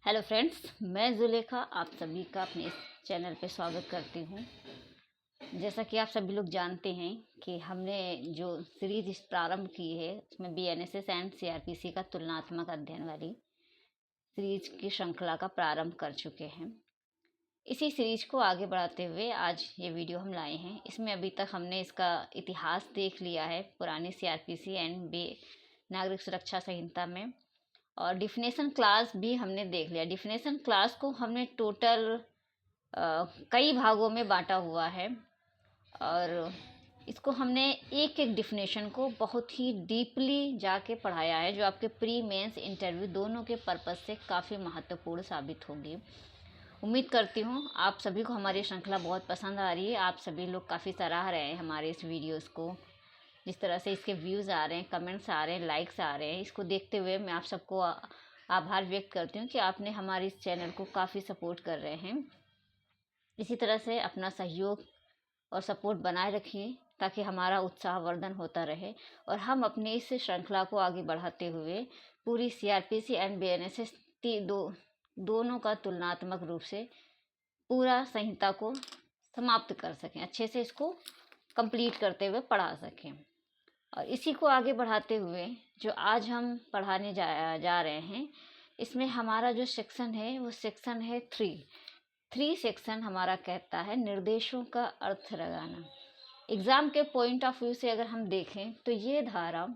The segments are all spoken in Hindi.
हेलो फ्रेंड्स, मैं जुलेखा आप सभी का अपने इस चैनल पे स्वागत करती हूँ। जैसा कि आप सभी लोग जानते हैं कि हमने जो सीरीज प्रारंभ की है उसमें बीएनएसएस एंड सीआरपीसी का तुलनात्मक अध्ययन वाली सीरीज की श्रृंखला का प्रारंभ कर चुके हैं। इसी सीरीज को आगे बढ़ाते हुए आज ये वीडियो हम लाए हैं। इसमें अभी तक हमने इसका इतिहास देख लिया है पुरानी सीआरपीसी एंड बी नागरिक सुरक्षा संहिता में, और डिफिनेशन क्लास भी हमने देख लिया। डिफिनेशन क्लास को हमने टोटल कई भागों में बांटा हुआ है और इसको हमने एक एक डिफिनेशन को बहुत ही डीपली जाके पढ़ाया है, जो आपके प्री मेंस इंटरव्यू दोनों के पर्पस से काफ़ी महत्वपूर्ण साबित होगी। उम्मीद करती हूँ आप सभी को हमारी श्रृंखला बहुत पसंद आ रही है। आप सभी लोग काफ़ी सराह रहे हैं हमारे इस वीडियोज़ को, जिस तरह से इसके व्यूज़ आ रहे हैं, कमेंट्स आ रहे हैं, लाइक्स आ रहे हैं। इसको देखते हुए मैं आप सबको आभार व्यक्त करती हूँ कि आपने हमारे इस चैनल को काफ़ी सपोर्ट कर रहे हैं। इसी तरह से अपना सहयोग और सपोर्ट बनाए रखिए ताकि हमारा उत्साहवर्धन होता रहे और हम अपनी इस श्रृंखला को आगे बढ़ाते हुए पूरी सीआरपीसी एंड बीएनएसएस दोनों का तुलनात्मक रूप से पूरा संहिता को समाप्त कर सकें, अच्छे से इसको कंप्लीट करते हुए पढ़ा सकें। और इसी को आगे बढ़ाते हुए जो आज हम पढ़ाने जा रहे हैं, इसमें हमारा जो सेक्शन है वो सेक्शन है 3 सेक्शन हमारा कहता है निर्देशों का अर्थ लगाना। एग्ज़ाम के पॉइंट ऑफ व्यू से अगर हम देखें तो ये धारा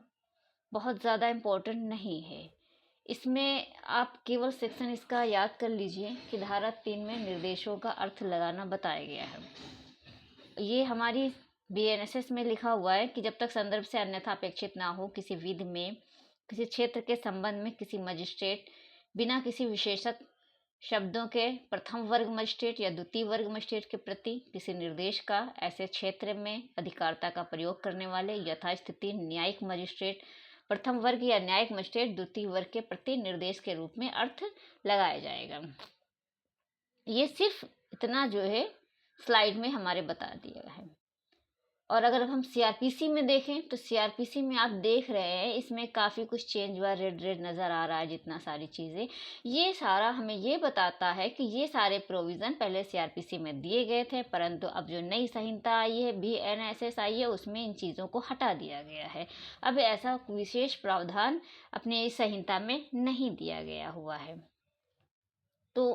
बहुत ज़्यादा इम्पोर्टेंट नहीं है। इसमें आप केवल सेक्शन इसका याद कर लीजिए कि धारा 3 में निर्देशों का अर्थ लगाना बताया गया है। ये हमारी बीएनएसएस में लिखा हुआ है कि जब तक संदर्भ से अन्यथा अपेक्षित ना हो, किसी विधि में किसी क्षेत्र के संबंध में किसी मजिस्ट्रेट बिना किसी विशेषक शब्दों के प्रथम वर्ग मजिस्ट्रेट या द्वितीय वर्ग मजिस्ट्रेट के प्रति किसी निर्देश का ऐसे क्षेत्र में अधिकारता का प्रयोग करने वाले यथास्थिति न्यायिक मजिस्ट्रेट प्रथम वर्ग या न्यायिक मजिस्ट्रेट द्वितीय वर्ग के प्रति निर्देश के रूप में अर्थ लगाया जाएगा। ये सिर्फ इतना जो है स्लाइड में हमारे बता दिया है। और अगर हम सीआरपीसी में देखें तो सीआरपीसी में आप देख रहे हैं इसमें काफ़ी कुछ चेंज हुआ, रेड रेड नज़र आ रहा है जितना सारी चीज़ें। ये सारा हमें ये बताता है कि ये सारे प्रोविज़न पहले सीआरपीसी में दिए गए थे, परंतु अब जो नई संहिता आई है बीएनएसएस आई है उसमें इन चीज़ों को हटा दिया गया है। अब ऐसा विशेष प्रावधान अपने इस संहिता में नहीं दिया गया हुआ है। तो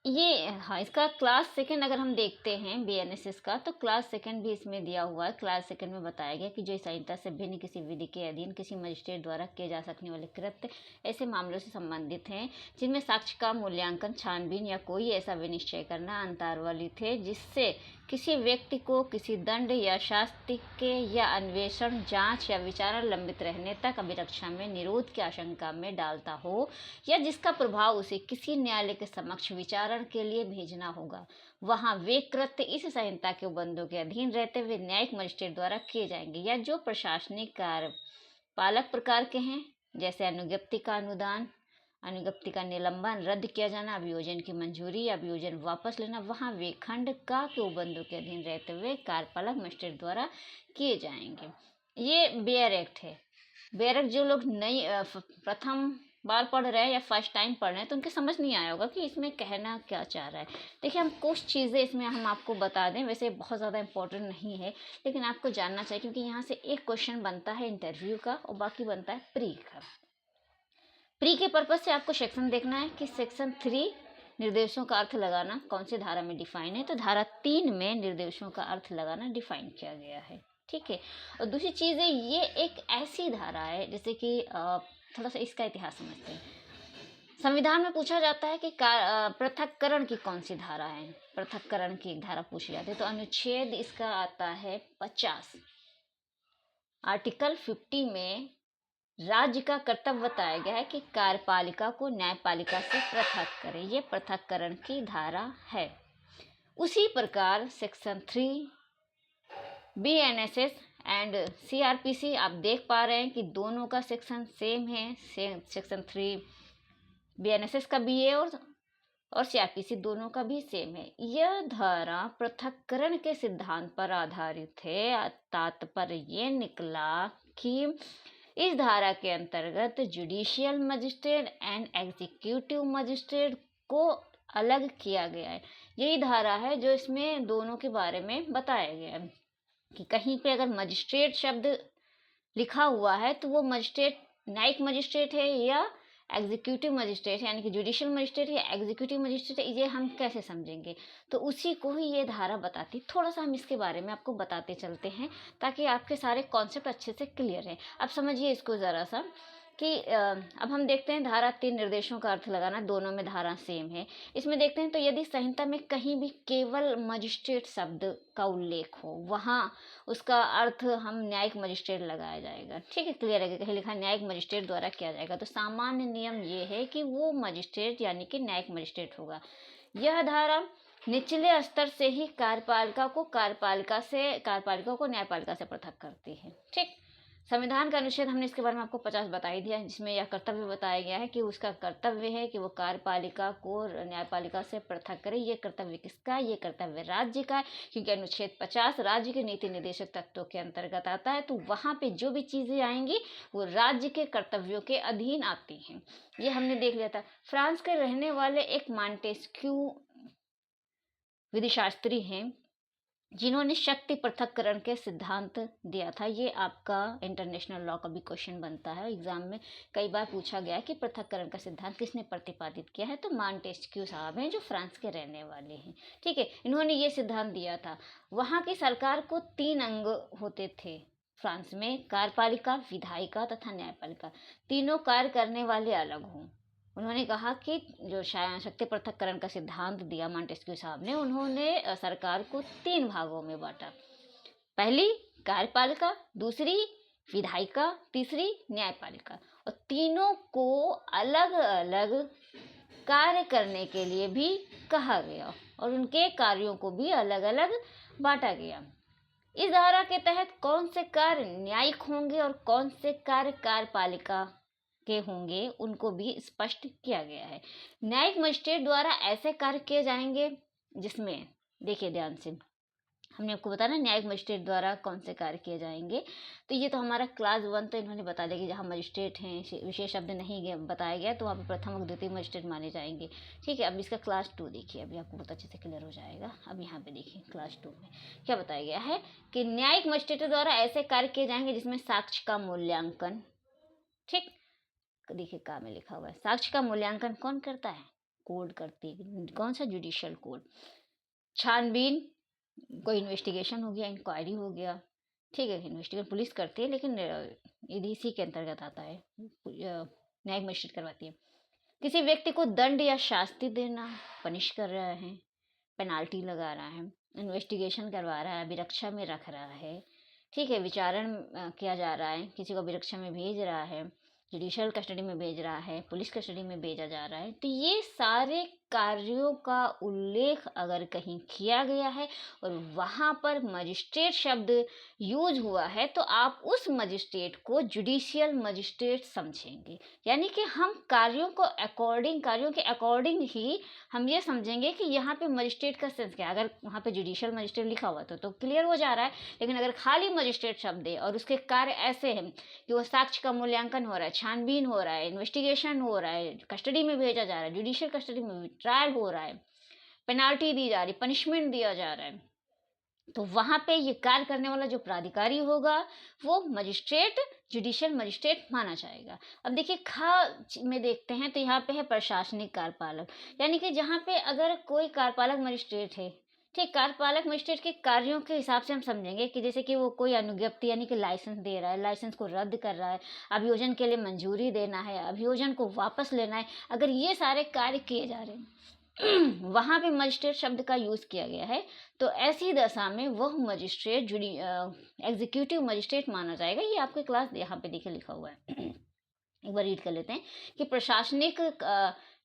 ये हाँ, इसका क्लास सेकंड अगर हम देखते हैं बीएनएसएस का, तो क्लास सेकंड भी इसमें दिया हुआ है। क्लास सेकंड में बताया गया कि जो इस संहिता से भिन्न किसी विधि के अधीन किसी मजिस्ट्रेट द्वारा किए जा सकने वाले कृत्य ऐसे मामलों से संबंधित हैं जिनमें साक्ष्य का मूल्यांकन, छानबीन या कोई ऐसा विनिश्चय करना अंतर्वलित है जिससे किसी व्यक्ति को किसी दंड या शास्ति के या अन्वेषण, जांच या विचारण लंबित रहने तक अभिरक्षा में निरोध की आशंका में डालता हो, या जिसका प्रभाव उसे किसी न्यायालय के समक्ष विचारण के लिए भेजना होगा, वहां वे कृत्य इस संहिता के उपबंधों के अधीन रहते हुए न्यायिक मजिस्ट्रेट द्वारा किए जाएंगे, या जो प्रशासनिक कार्य पालक प्रकार के हैं जैसे अनुज्ञप्ति का अनुदान, अनुज्ञप्ति का निलंबन, रद्द किया जाना, अभियोजन की मंजूरी, अभियोजन वापस लेना, वहाँ वे खंड का के उपबंधों के अधीन रहते हुए कार्यपालक मजिस्ट्रेट द्वारा किए जाएंगे। ये बेयर एक्ट है। बेयर एक्ट जो लोग नई प्रथम बार पढ़ रहे हैं या फर्स्ट टाइम पढ़ रहे हैं तो उनके समझ नहीं आया होगा कि इसमें कहना क्या चाह रहा है। देखिए, हम कुछ चीज़ें इसमें हम आपको बता दें, वैसे बहुत ज़्यादा इंपॉर्टेंट नहीं है लेकिन आपको जानना चाहिए क्योंकि यहाँ से एक क्वेश्चन बनता है इंटरव्यू का और बाकी बनता है प्री का। प्री के पर्पज से आपको सेक्शन देखना है कि सेक्शन 3 निर्देशों का अर्थ लगाना कौन सी धारा में डिफाइन है, तो धारा 3 में निर्देशों का अर्थ लगाना डिफाइन किया गया है। ठीक है। और दूसरी चीज़ है, ये एक ऐसी धारा है जैसे कि थोड़ा सा इसका इतिहास समझते हैं। संविधान में पूछा जाता है कि पृथक्करण की कौन सी धारा है, पृथक्करण की एक धारा पूछी जाती है, तो अनुच्छेद इसका आता है 50। आर्टिकल 50 में राज्य का कर्तव्य बताया गया है कि कार्यपालिका को न्यायपालिका से पृथक करे, ये पृथक्करण की धारा है। उसी प्रकार सेक्शन 3 बीएनएसएस एंड सीआरपीसी आप देख पा रहे हैं कि दोनों का सेक्शन सेम है। सेक्शन 3 बीएनएसएस का भी है और सीआरपीसी दोनों का भी सेम है। यह धारा पृथक्करण के सिद्धांत पर आधारित है। तात्पर्य ये निकला कि इस धारा के अंतर्गत judicial magistrate and executive magistrate को अलग किया गया है। यही धारा है जो इसमें दोनों के बारे में बताया गया है कि कहीं पे अगर मजिस्ट्रेट शब्द लिखा हुआ है तो वो मजिस्ट्रेट न्यायिक मजिस्ट्रेट है या एग्जीक्यूटिव मजिस्ट्रेट यानी कि जुडिशियल मजिस्ट्रेट या एग्जीक्यूटिव मजिस्ट्रेट, ये हम कैसे समझेंगे? तो उसी को ही ये धारा बताती। थोड़ा सा हम इसके बारे में आपको बताते चलते हैं ताकि आपके सारे कॉन्सेप्ट अच्छे से क्लियर है। अब समझिए इसको ज़रा सा कि अब हम देखते हैं धारा 3 निर्देशों का अर्थ लगाना, दोनों में धारा सेम है। इसमें देखते हैं तो यदि संहिता में कहीं भी केवल मजिस्ट्रेट शब्द का उल्लेख हो, वहाँ उसका अर्थ हम न्यायिक मजिस्ट्रेट लगाया जाएगा। ठीक है, क्लियर है कि कहीं लिखा न्यायिक मजिस्ट्रेट द्वारा किया जाएगा, तो सामान्य नियम ये है कि वो मजिस्ट्रेट यानी कि न्यायिक मजिस्ट्रेट होगा। यह धारा निचले स्तर से ही कार्यपालिका को न्यायपालिका से पृथक करती है। ठीक, संविधान का अनुच्छेद हमने इसके बारे में आपको 50 बता ही दिया है, जिसमें यह कर्तव्य बताया गया है कि उसका कर्तव्य है कि वो कार्यपालिका को न्यायपालिका से पृथक करे। ये कर्तव्य किसका है? ये कर्तव्य राज्य का है, क्योंकि अनुच्छेद 50 राज्य के नीति निर्देशक तत्वों के अंतर्गत आता है। तो वहाँ पे जो भी चीज़ें आएंगी वो राज्य के कर्तव्यों के अधीन आती हैं। ये हमने देख लिया था। फ्रांस के रहने वाले एक मॉन्टेस्क्यू विधिशास्त्री हैं जिन्होंने शक्ति पृथक्करण के सिद्धांत दिया था। ये आपका इंटरनेशनल लॉ का भी क्वेश्चन बनता है, एग्जाम में कई बार पूछा गया है कि पृथक्करण का सिद्धांत किसने प्रतिपादित किया है? तो मॉन्टेस्क्यू साहब हैं जो फ्रांस के रहने वाले हैं। ठीक है, इन्होंने ये सिद्धांत दिया था। वहाँ की सरकार को 3 अंग होते थे फ्रांस में, कार्यपालिका, विधायिका तथा न्यायपालिका। तीनों कार्य करने वाले अलग हों। उन्होंने कहा कि जो शक्ति पृथक्करण का सिद्धांत दिया मॉन्टेस्क्यू साहब ने, उन्होंने सरकार को 3 भागों में बांटा। पहली कार्यपालिका, दूसरी विधायिका, तीसरी न्यायपालिका, और तीनों को अलग अलग कार्य करने के लिए भी कहा गया और उनके कार्यों को भी अलग अलग बांटा गया। इस धारा के तहत कौन से कार्य न्यायिक होंगे और कौन से कार्य कार्यपालिका के होंगे उनको भी स्पष्ट किया गया है। न्यायिक मजिस्ट्रेट द्वारा ऐसे कार्य किए जाएंगे जिसमें, देखिए ध्यान से, हमने आपको बताया ना न्यायिक मजिस्ट्रेट द्वारा कौन से कार्य किए जाएंगे। तो ये तो हमारा क्लास 1 तो इन्होंने बता दिया कि जहाँ मजिस्ट्रेट हैं, विशेष शब्द नहीं बताया गया तो वहाँ पर प्रथम और द्वितीय मजिस्ट्रेट माने जाएंगे। ठीक है, अब इसका क्लास 2 देखिए, अभी आपको बहुत अच्छे से क्लियर हो जाएगा। अब यहाँ पे देखिए क्लास 2 में क्या बताया गया है कि न्यायिक मजिस्ट्रेट द्वारा ऐसे कार्य किए जाएंगे जिसमें साक्ष्य का मूल्यांकन, ठीक, देखिए का में लिखा हुआ है, साक्ष्य का मूल्यांकन कौन करता है? कोर्ट करती है। कौन सा? Judicial court. छानबीन, कोई इन्वेस्टिगेशन हो गया, इंक्वायरी हो गया, ठीक है, इन्वेस्टिगेशन पुलिस करती है लेकिन इसी के अंतर्गत आता है, न्यायिक मजिस्ट्रेट करवाती है। किसी व्यक्ति को दंड या शास्ति देना, पनिश कर रहा है, पेनाल्टी लगा रहा है, इन्वेस्टिगेशन करवा रहा है, अभिरक्षा में रख रहा है, ठीक है, विचारण किया जा रहा है, किसी को अभिरक्षा में भेज रहा है, जुडिशियल कस्टडी में भेज रहा है, पुलिस कस्टडी में भेजा जा रहा है। तो ये सारे कार्यों का उल्लेख अगर कहीं किया गया है और वहाँ पर मजिस्ट्रेट शब्द यूज हुआ है तो आप उस मजिस्ट्रेट को जुडिशियल मजिस्ट्रेट समझेंगे। यानी कि हम कार्यों के अकॉर्डिंग ही हम ये समझेंगे कि यहाँ पे मजिस्ट्रेट का सेंस क्या है। अगर वहाँ पे जुडिशियल मजिस्ट्रेट लिखा हुआ तो क्लियर हो जा रहा है, लेकिन अगर खाली मजिस्ट्रेट शब्द है और उसके कार्य ऐसे हैं कि वो साक्ष्य का मूल्यांकन हो रहा है, छानबीन हो रहा है, इन्वेस्टिगेशन हो रहा है, कस्टडी में भेजा जा रहा है, जुडिशियल कस्टडी में ट्रायल हो रहा है, पेनाल्टी दी जा रही, पनिशमेंट दिया जा रहा है, तो वहाँ पे ये कार्य करने वाला जो प्राधिकारी होगा वो मजिस्ट्रेट, जुडिशियल मजिस्ट्रेट माना जाएगा। अब देखिए खा में देखते हैं तो यहाँ पे है प्रशासनिक कार्यपालक, यानी कि जहाँ पे अगर कोई कार्यपालक मजिस्ट्रेट है, ठीक, कार्यपालक मजिस्ट्रेट के कार्यों के हिसाब से हम समझेंगे कि जैसे कि वो कोई अनुज्ञप्ति यानी कि लाइसेंस दे रहा है, लाइसेंस को रद्द कर रहा है, अभियोजन के लिए मंजूरी देना है, अभियोजन को वापस लेना है, अगर ये सारे कार्य किए जा रहे हैं वहाँ पे मजिस्ट्रेट शब्द का यूज़ किया गया है, तो ऐसी दशा में वह मजिस्ट्रेट एग्जीक्यूटिव मजिस्ट्रेट माना जाएगा। ये आपके क्लास यहाँ पे देखिए लिखा हुआ है। एक बार रीड कर लेते हैं कि प्रशासनिक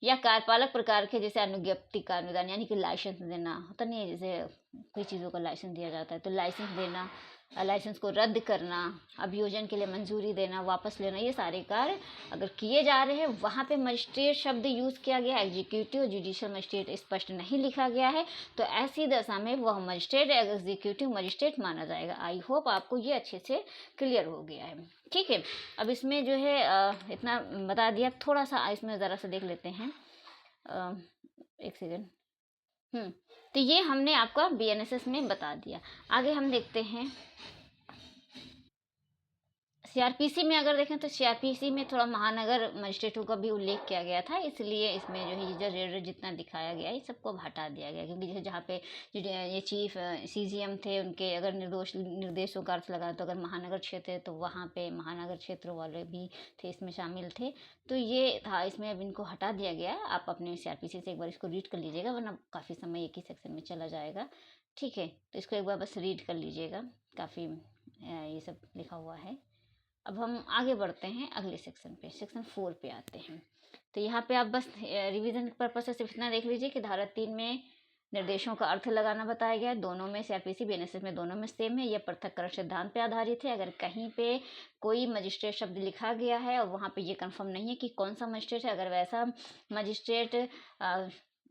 या कार्यपालक प्रकार के, जैसे अनुज्ञप्ति का अनुदान यानी कि लाइसेंस देना होता नहीं है, जैसे कोई चीज़ों का लाइसेंस दिया जाता है तो लाइसेंस देना, लाइसेंस को रद्द करना, अभियोजन के लिए मंजूरी देना, वापस लेना, ये सारे कार्य अगर किए जा रहे हैं वहाँ पे मजिस्ट्रेट शब्द यूज़ किया गया, एग्जीक्यूटिव जुडिशियल मजिस्ट्रेट स्पष्ट नहीं लिखा गया है, तो ऐसी दशा में वह मजिस्ट्रेट एग्जीक्यूटिव मजिस्ट्रेट माना जाएगा। आई होप आपको ये अच्छे से क्लियर हो गया है। ठीक है, अब इसमें जो है इतना बता दिया, थोड़ा सा इसमें ज़रा सा देख लेते हैं। एक सेकेंड। तो ये हमने आपका बीएनएसएस में बता दिया। आगे हम देखते हैं सीआरपीसी में। अगर देखें तो सीआरपीसी में थोड़ा महानगर मजिस्ट्रेटों का भी उल्लेख किया गया था, इसलिए इसमें जो है जो रेड जितना दिखाया गया है सबको हटा दिया गया, क्योंकि जैसे जहाँ पे जो ये चीफ सीजीएम थे उनके अगर निर्देशों का अर्थ लगा तो अगर महानगर क्षेत्र है तो वहाँ पे महानगर क्षेत्र वाले भी थे, इसमें शामिल थे। तो ये था, इसमें अब इनको हटा दिया गया। आप अपने सीआरपीसी से एक बार इसको रीड कर लीजिएगा, वरना काफ़ी समय एक ही सेक्शन में चला जाएगा। ठीक है, तो इसको एक बार बस रीड कर लीजिएगा, काफ़ी ये सब लिखा हुआ है। अब हम आगे बढ़ते हैं अगले सेक्शन पे, सेक्शन 4 पे आते हैं। तो यहाँ पे आप बस रिवीजन पर्पस से सिर्फ इतना देख लीजिए कि धारा 3 में निर्देशों का अर्थ लगाना बताया गया है। दोनों में सीआरपीसी बीएनएसएस में दोनों में सेम है। यह पृथक्करण सिद्धांत पे आधारित है। अगर कहीं पे कोई मजिस्ट्रेट शब्द लिखा गया है और वहाँ पे ये कंफर्म नहीं है कि कौन सा मजिस्ट्रेट है, अगर वैसा मजिस्ट्रेट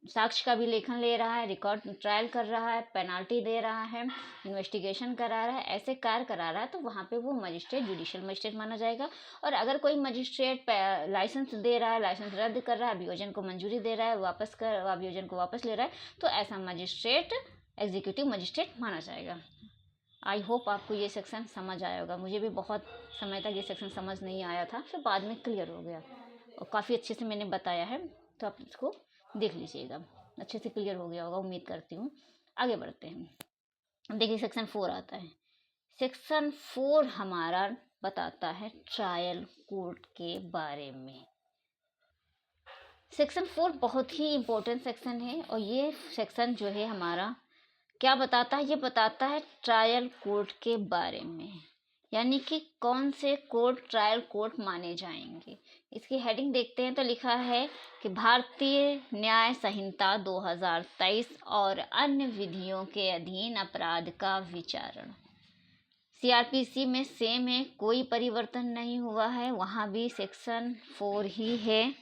साक्ष्य का भी लेखन ले रहा है, रिकॉर्ड ट्रायल कर रहा है, पेनाल्टी दे रहा है, इन्वेस्टिगेशन करा रहा है, ऐसे कार्य करा रहा है, तो वहाँ पे वो मजिस्ट्रेट जुडिशियल मजिस्ट्रेट माना जाएगा। और अगर कोई मजिस्ट्रेट लाइसेंस दे रहा है, लाइसेंस रद्द कर रहा है, अभियोजन को मंजूरी दे रहा है, अभियोजन को वापस ले रहा है, तो ऐसा मजिस्ट्रेट एग्जीक्यूटिव मजिस्ट्रेट माना जाएगा। आई होप आपको ये सेक्शन समझ आया होगा। मुझे भी बहुत समय तक ये सेक्शन समझ नहीं आया था, फिर बाद में क्लियर हो गया और काफ़ी अच्छे से मैंने बताया है, तो आप इसको देख लीजिएगा, अच्छे से क्लियर हो गया होगा, उम्मीद करती हूँ। आगे बढ़ते हैं। देखिए सेक्शन 4 आता है। सेक्शन 4 हमारा बताता है ट्रायल कोर्ट के बारे में। सेक्शन 4 बहुत ही इम्पोर्टेंट सेक्शन है और ये सेक्शन जो है हमारा क्या बताता है, ये बताता है ट्रायल कोर्ट के बारे में, यानी कि कौन से कोर्ट ट्रायल कोर्ट माने जाएंगे। इसकी हेडिंग देखते हैं तो लिखा है कि भारतीय न्याय संहिता 2023 और अन्य विधियों के अधीन अपराध का विचारण। सीआरपीसी में सेम है, कोई परिवर्तन नहीं हुआ है, वहाँ भी सेक्शन 4 ही है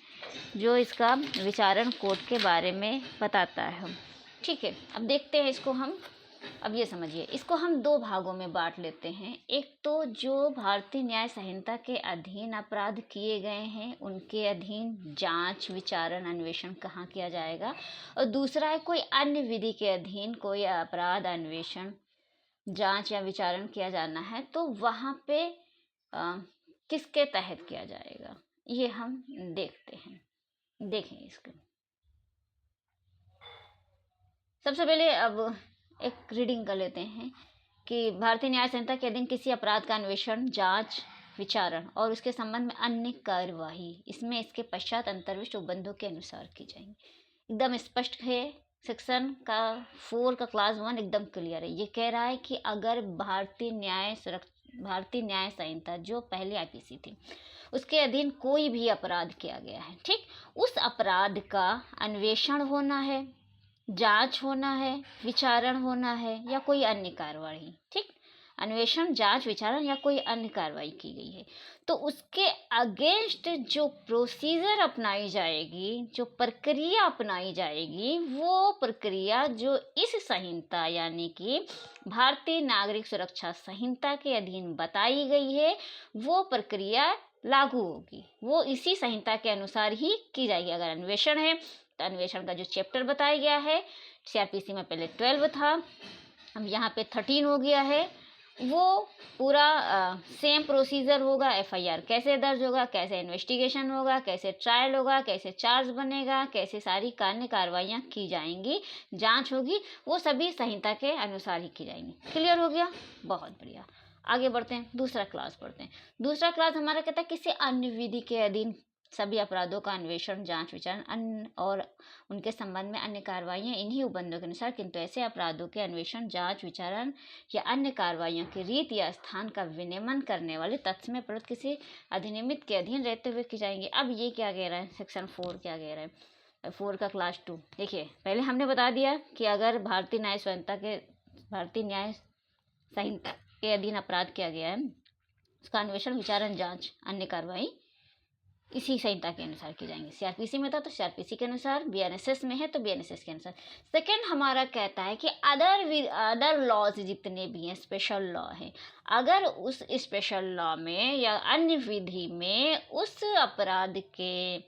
जो इसका विचारण कोर्ट के बारे में बताता है। ठीक है, अब देखते हैं इसको हम। अब ये समझिए, इसको हम 2 भागों में बांट लेते हैं। एक तो जो भारतीय न्याय संहिता के अधीन अपराध किए गए हैं उनके अधीन जांच, विचारण, अन्वेषण कहाँ किया जाएगा, और दूसरा है कोई अन्य विधि के अधीन कोई अपराध, अन्वेषण, जांच या विचारण किया जाना है तो वहाँ पे किसके तहत किया जाएगा, ये हम देखते हैं। देखें इसको सबसे पहले। अब एक रीडिंग कर लेते हैं कि भारतीय न्याय संहिता के अधीन किसी अपराध का अन्वेषण, जांच, विचारण और उसके संबंध में अन्य कार्यवाही इसमें इसके पश्चात अंतर्विष्ट उपबंधों के अनुसार की जाएंगी। एकदम स्पष्ट है। सेक्शन का 4 का क्लास 1 एकदम क्लियर है। ये कह रहा है कि अगर भारतीय न्याय संहिता जो पहले आईपीसी थी उसके अधीन कोई भी अपराध किया गया है, ठीक, उस अपराध का अन्वेषण होना है, जांच होना है, विचारण होना है या कोई अन्य कार्रवाई, ठीक, अन्वेषण, जांच, विचारण या कोई अन्य कार्रवाई की गई है तो उसके अगेंस्ट जो प्रोसीजर अपनाई जाएगी, जो प्रक्रिया अपनाई जाएगी, वो प्रक्रिया जो इस संहिता यानी कि भारतीय नागरिक सुरक्षा संहिता के अधीन बताई गई है वो प्रक्रिया लागू होगी, वो इसी संहिता के अनुसार ही की जाएगी। अगर अन्वेषण है तो अन्वेषण का जो चैप्टर बताया गया है, सीआरपीसी में पहले 12 था, अब यहाँ पे 13 हो गया है, वो पूरा सेम प्रोसीजर होगा। एफआईआर कैसे दर्ज होगा, कैसे इन्वेस्टिगेशन होगा, कैसे ट्रायल होगा, कैसे चार्ज बनेगा, कैसे सारी कार्रवाइयाँ की जाएंगी, जांच होगी, वो सभी संहिता के अनुसार ही की जाएंगी। क्लियर हो गया, बहुत बढ़िया। आगे बढ़ते हैं, दूसरा क्लास पढ़ते हैं। दूसरा क्लास हमारा कहता है किसी अन्य विधि के अधीन सभी अपराधों का अन्वेषण, जांच, विचारण अन्य और उनके संबंध में अन्य कार्रवाइयाँ इन्हीं उपबंधों के अनुसार, किंतु ऐसे अपराधों के अन्वेषण, जांच, विचारण या अन्य कार्रवाइयों की रीति या स्थान का विनियमन करने वाले तत्समय प्रवृत्त किसी अधिनियमित के अधीन रहते हुए की जाएंगे। अब ये क्या कह रहा है, सेक्शन 4 क्या कह रहा है, 4 का क्लास 2 देखिए। पहले हमने बता दिया कि अगर भारतीय न्याय संहिता के अधीन अपराध किया गया है उसका अन्वेषण, विचारण, जांच, अन्य कार्रवाई इसी संहिता के अनुसार की जाएंगी। सीआरपीसी में था तो सीआरपीसी के अनुसार, बीएनएसएस में है तो बीएनएसएस के अनुसार। सेकंड हमारा कहता है कि अदर लॉज जितने भी हैं, स्पेशल लॉ है, अगर उस स्पेशल लॉ में या अन्य विधि में उस अपराध के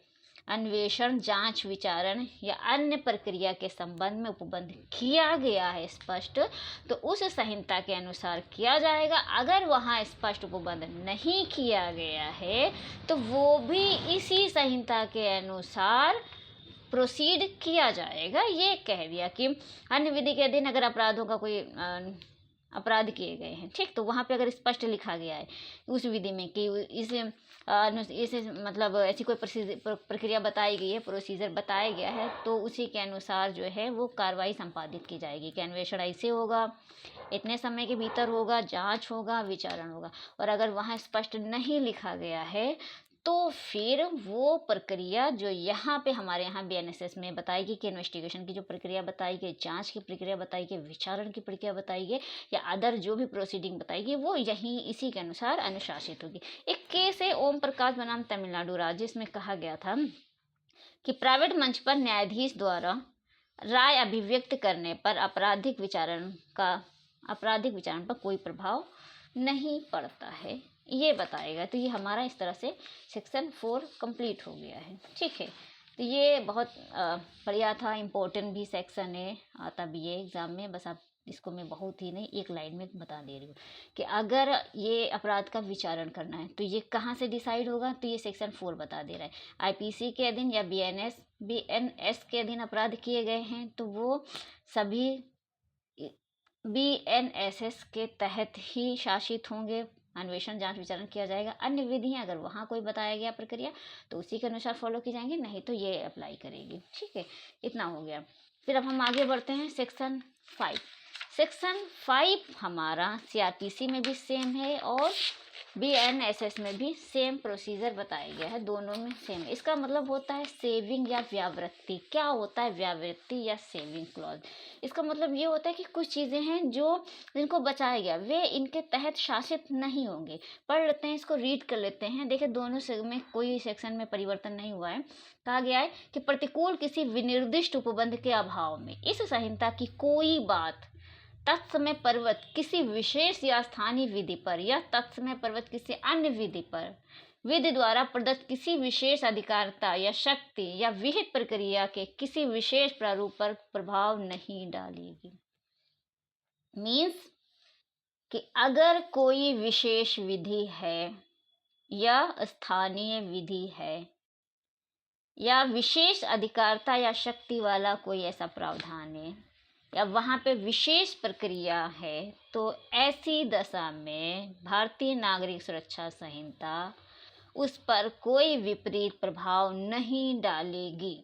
अन्वेषण, जांच, विचारण या अन्य प्रक्रिया के संबंध में उपबंध किया गया है स्पष्ट, तो उस संहिता के अनुसार किया जाएगा। अगर वहाँ स्पष्ट उपबंध नहीं किया गया है तो वो भी इसी संहिता के अनुसार प्रोसीड किया जाएगा। ये कह दिया कि अन्य विधि के अधीन अगर अपराधों का कोई अपराध किए गए हैं, ठीक, तो वहाँ पे अगर स्पष्ट लिखा गया है उस विधि में कि इस मतलब ऐसी कोई प्रक्रिया बताई गई है, प्रोसीजर बताया गया है, तो उसी के अनुसार जो है वो कार्रवाई संपादित की जाएगी कि अन्वेषण ऐसे होगा, इतने समय के भीतर होगा, जांच होगा, विचारण होगा। और अगर वहाँ स्पष्ट नहीं लिखा गया है तो फिर वो प्रक्रिया जो यहाँ पे हमारे यहाँ बीएनएसएस में बताई गई कि इन्वेस्टिगेशन की जो प्रक्रिया बताई गई, जांच की प्रक्रिया बताई गई, विचारण की प्रक्रिया बताई गई या अदर जो भी प्रोसीडिंग बताई गई, वो यहीं इसी के अनुसार अनुशासित होगी। एक केस है ओम प्रकाश बनाम तमिलनाडु राज्य, इसमें कहा गया था कि प्राइवेट मंच पर न्यायाधीश द्वारा राय अभिव्यक्त करने पर आपराधिक विचारण पर कोई प्रभाव नहीं पड़ता है, ये बताएगा। तो ये हमारा इस तरह से सेक्शन 4 कंप्लीट हो गया है, ठीक है। तो ये बहुत बढ़िया था, इम्पोर्टेंट भी सेक्शन है, आता भी है एग्ज़ाम में। बस आप इसको मैं बहुत ही नहीं, एक लाइन में बता दे रही हूँ कि अगर ये अपराध का विचारण करना है तो ये कहाँ से डिसाइड होगा, तो ये सेक्शन 4 बता दे रहा है। आईपीसी के अधीन या बीएनएस के अधीन अपराध किए गए हैं तो वो सभी बीएनएसएस के तहत ही शासित होंगे, अन्वेषण, जांच, विचारण किया जाएगा। अन्य विधियां अगर वहाँ कोई बताया गया प्रक्रिया तो उसी के अनुसार फॉलो की जाएंगी, नहीं तो ये अप्लाई करेगी, ठीक है। इतना हो गया। फिर अब हम आगे बढ़ते हैं सेक्शन 5। सेक्शन 5 हमारा सीआरपीसी में भी सेम है और बीएनएसएस में भी सेम प्रोसीजर बताया गया है, दोनों में सेम है। इसका मतलब होता है सेविंग या व्यावृत्ति। क्या होता है व्यावृत्ति या सेविंग क्लॉज? इसका मतलब ये होता है कि कुछ चीज़ें हैं जो जिनको बचाया गया वे इनके तहत शासित नहीं होंगे। पढ़ लेते हैं, इसको रीड कर लेते हैं। देखिए दोनों से में कोई सेक्शन में परिवर्तन नहीं हुआ है। कहा गया है कि प्रतिकूल किसी विनिर्दिष्ट उपबंध के अभाव में इस संहिता की कोई बात तत्समय पर्वत किसी विशेष या स्थानीय विधि पर या तत्समय पर्वत किसी अन्य विधि पर विधि द्वारा प्रदत्त किसी विशेष अधिकारता या शक्ति या विहित प्रक्रिया के किसी विशेष प्रारूप पर प्रभाव नहीं डालेगी। मीन्स कि अगर कोई विशेष विधि है या स्थानीय विधि है या विशेष अधिकारता या शक्ति वाला कोई ऐसा प्रावधान है या वहाँ पे विशेष प्रक्रिया है, तो ऐसी दशा में भारतीय नागरिक सुरक्षा संहिता उस पर कोई विपरीत प्रभाव नहीं डालेगी।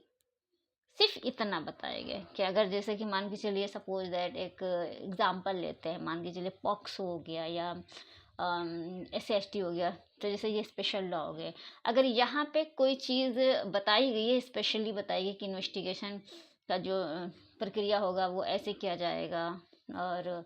सिर्फ इतना बताया गया कि अगर जैसे कि मान के चलिए सपोज दैट एक एग्जांपल लेते हैं, मान के चलिए पॉक्स हो गया या SC/ST हो गया, तो जैसे ये स्पेशल लॉ हो गए। अगर यहाँ पे कोई चीज़ बताई गई है, स्पेशली बताई गई कि इन्वेस्टिगेशन का जो प्रक्रिया होगा वो ऐसे किया जाएगा और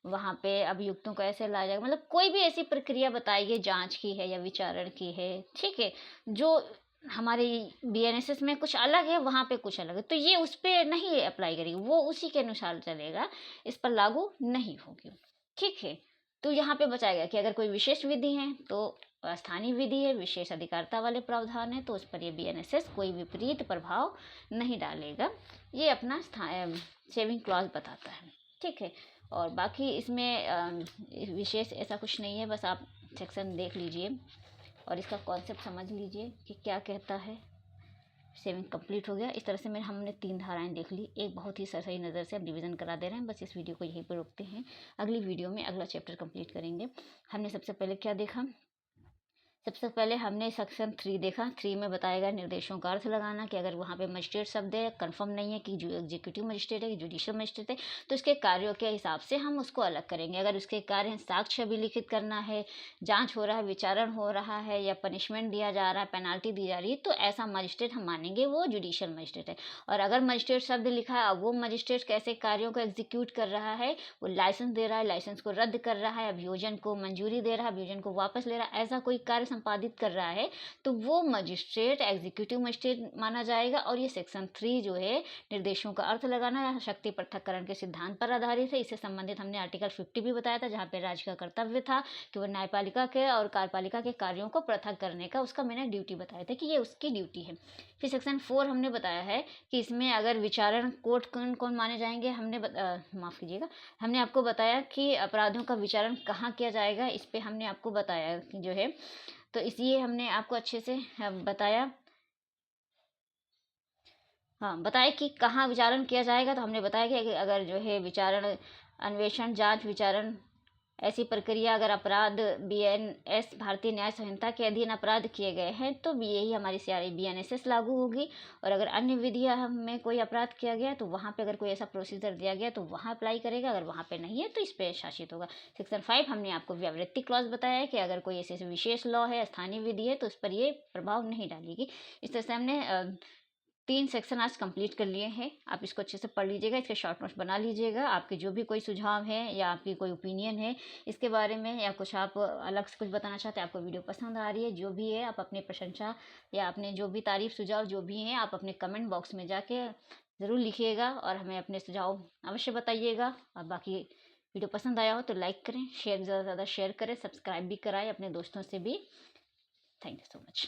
वहाँ पे अभियुक्तों को ऐसे लाया जाएगा, मतलब कोई भी ऐसी प्रक्रिया बताई गई, जांच की है या विचारण की है, ठीक है, जो हमारे बीएनएसएस में कुछ अलग है वहाँ पे कुछ अलग है, तो ये उस पर नहीं अप्लाई करेगी, वो उसी के अनुसार चलेगा, इस पर लागू नहीं होगी, ठीक है। तो यहाँ पे बताया गया कि अगर कोई विशेष विधि है तो स्थानीय विधि है, विशेष अधिकारता वाले प्रावधान है, तो उस पर ये बीएनएसएस कोई विपरीत प्रभाव नहीं डालेगा। ये अपना सेविंग क्लॉज बताता है, ठीक है। और बाकी इसमें विशेष ऐसा कुछ नहीं है, बस आप सेक्शन देख लीजिए और इसका कॉन्सेप्ट समझ लीजिए कि क्या कहता है। सेविंग कंप्लीट हो गया। इस तरह से हमने 3 धाराएं देख ली, एक बहुत ही सही नज़र से अब रिवीजन करा दे रहे हैं। बस इस वीडियो को यहीं पर रोकते हैं, अगली वीडियो में अगला चैप्टर कंप्लीट करेंगे। हमने सबसे पहले क्या देखा? सबसे पहले हमने सेक्शन 3 देखा। 3 में बताया गया निर्देशों का अर्थ लगाना कि अगर वहाँ पे मजिस्ट्रेट शब्द है, कंफर्म नहीं है कि जो एग्जीक्यूटिव मजिस्ट्रेट है कि जुडिशियल मजिस्ट्रेट है, तो इसके कार्यों के हिसाब से हम उसको अलग करेंगे। अगर उसके कार्य हैं, साक्ष्य अभिलिखित करना है, जांच हो रहा है, विचारण हो रहा है या पनिशमेंट दिया जा रहा है, पेनाल्टी दी जा रही है, तो ऐसा मजिस्ट्रेट हम मानेंगे वो जुडिशियल मजिस्ट्रेट है। और अगर मजिस्ट्रेट शब्द लिखा है, अब वो मजिस्ट्रेट कैसे कार्यों को एग्जीक्यूट कर रहा है, वो लाइसेंस दे रहा है, लाइसेंस को रद्द कर रहा है, अभियोजन को मंजूरी दे रहा है, अभियोजन को वापस ले रहा है, ऐसा कोई कार्य संपादित कर रहा है तो वो मजिस्ट्रेट एग्जीक्यूटिव मजिस्ट्रेट माना जाएगा। और ये सेक्शन 3 जो है निर्देशों का अर्थ लगाना शक्ति पृथक्करण के सिद्धांत पर आधारित है। इससे संबंधित हमने आर्टिकल 50 भी बताया था, जहाँ पे राज्य का कर्तव्य था कि वो न्यायपालिका के और कार्यपालिका के कार्यों को पृथक करने का उसका मैंने ड्यूटी बताया था कि ये उसकी ड्यूटी है। फिर सेक्शन 4 हमने बताया है कि इसमें अगर विचारण कोर्ट कौन कौन माने जाएंगे, माफ़ कीजिएगा, हमने आपको बताया कि अपराधों का विचारण कहाँ किया जाएगा, इस पे हमने आपको बताया कि जो है, तो इसलिए हमने आपको अच्छे से बताया, हाँ बताया कि कहाँ विचारण किया जाएगा। तो हमने बताया कि अगर जो है विचारण, अन्वेषण, जांच, विचारण ऐसी प्रक्रिया अगर अपराध बीएनएस भारतीय न्याय संहिता के अधीन अपराध किए गए हैं तो यही हमारी सीआरपी बीएनएसएस लागू होगी। और अगर अन्य विधियां में कोई अपराध किया गया तो वहाँ पे अगर कोई ऐसा प्रोसीजर दिया गया तो वहाँ अप्लाई करेगा, अगर वहाँ पे नहीं है तो इस पे शासित होगा। सेक्शन 5 हमने आपको व्यावृत्ति क्लॉज बताया है कि अगर कोई ऐसे विशेष लॉ है, स्थानीय विधि है तो उस पर ये प्रभाव नहीं डालेगी। इस तरह से हमने 3 सेक्शन आज कंप्लीट कर लिए हैं। आप इसको अच्छे से पढ़ लीजिएगा, इसके शॉर्ट नोट्स बना लीजिएगा। आपके जो भी कोई सुझाव है या आपकी कोई ओपिनियन है इसके बारे में, या कुछ आप अलग से कुछ बताना चाहते हैं, आपको वीडियो पसंद आ रही है, जो भी है, आप अपनी प्रशंसा या अपने जो भी तारीफ सुझाव जो भी हैं आप अपने कमेंट बॉक्स में जाके ज़रूर लिखिएगा और हमें अपने सुझाव अवश्य बताइएगा। और बाकी वीडियो पसंद आया हो तो लाइक करें, ज़्यादा से ज़्यादा शेयर करें, सब्सक्राइब भी कराएं अपने दोस्तों से भी। Thank you so much.